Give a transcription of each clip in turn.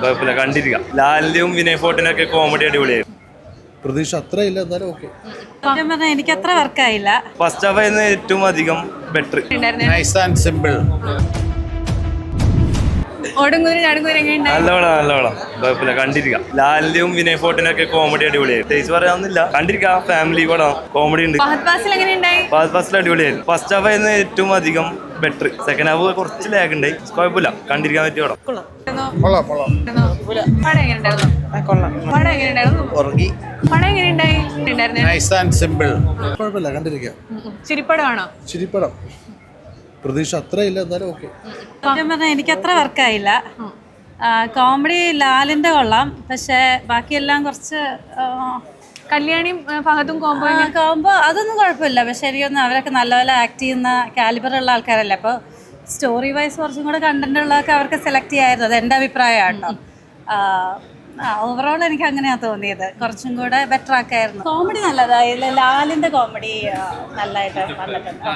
കുഴപ്പമില്ല, കണ്ടിരിക്കാം. ലാലിന്റെയും വിനയ് ഫോർട്ടിനൊക്കെ കോമഡി അടിപൊളിയായിരുന്നു. പ്രതീക്ഷ അത്രയില്ല, എന്നാലും ഓക്കെ. എനിക്ക് അത്ര വർക്കായില്ല. ഫസ്റ്റ് ഹാഫ് ആയിരുന്നു ഏറ്റവും അധികം ബെറ്റർ. Nice and simple. നല്ലോണം കുഴപ്പമില്ല, കണ്ടിരിക്കാം. ലാലിന്റെയും വിനയ് ഫോർട്ടിനൊക്കെ കോമഡി അടിപൊളിയായിരുന്നു. പ്രത്യേകിച്ച് പറയാനൊന്നുമില്ല, കണ്ടിരിക്കാം. ഫാമിലി പടം, കോമഡി ഉണ്ട്. ഫസ്റ്റ് അടിപൊളിയായിരുന്നു. ഫസ്റ്റ് ഹാഫ് ആയിരുന്നു ഏറ്റവും അധികം ബെറ്റർ. സെക്കൻഡ് ഹാഫ് കുറച്ച് ലാഗ് ഉണ്ട്. കുഴപ്പമില്ല, കണ്ടിരിക്കാൻ പറ്റിയ പടം. Nice and simple. കുഴപ്പമില്ല, കണ്ടിരിക്കാം. ചിരിപ്പടം. പ്രതീക്ഷ അത്രയില്ല, എന്നാലും ഓക്കെ. എനിക്ക് അത്ര വർക്കായില്ല. കോമഡി ലാലിന്റെ കൊള്ളാം, പക്ഷെ ബാക്കിയെല്ലാം കുറച്ച് കല്യാണിയും ഫഹദും കോമ്പോ അതൊന്നും കുഴപ്പമില്ല. പക്ഷെ എനിക്കൊന്നും അവരൊക്കെ നല്ലപോലെ ആക്ട് ചെയ്യുന്ന കാലിബറുള്ള ആൾക്കാരല്ലേ. അപ്പോൾ സ്റ്റോറി വൈസ് കുറച്ചും കൂടെ കണ്ടന്റ് ഉള്ളതൊക്കെ അവർക്ക് സെലക്ട് ചെയ്യായിരുന്നു. അത് എൻ്റെ അഭിപ്രായമാണ് കേട്ടോ. ഓവറോൾ എനിക്ക് അങ്ങനെയാണ് തോന്നിയത്. കുറച്ചും കൂടെ ബെറ്റർ ആക്കായിരുന്നു. കോമഡി നല്ലതായില്ല. ലാലിന്റെ കോമഡി നല്ലതായിട്ട് വന്നിട്ടുണ്ട്.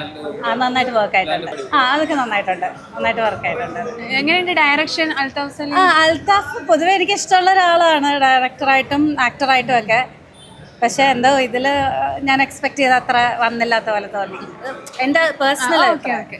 നന്നായിട്ട് വർക്ക് ആയിട്ടുണ്ട്. അതൊക്കെ നന്നായിട്ട് വർക്ക് ആയിട്ടുണ്ട്. എങ്ങനെയുണ്ട് ഡയറക്ഷൻ? അൽത്താഫ് പൊതുവെ എനിക്ക് ഇഷ്ടമുള്ള ഒരാളാണ്, ഡയറക്ടറായിട്ടും ആക്ടറായിട്ടും ഒക്കെ. പക്ഷെ എന്തോ ഇതിൽ ഞാൻ എക്സ്പെക്ട് ചെയ്ത അത്ര വന്നില്ലാത്ത പോലെ തോന്നി. എൻ്റെ പേഴ്സണൽ. ഓക്കെ.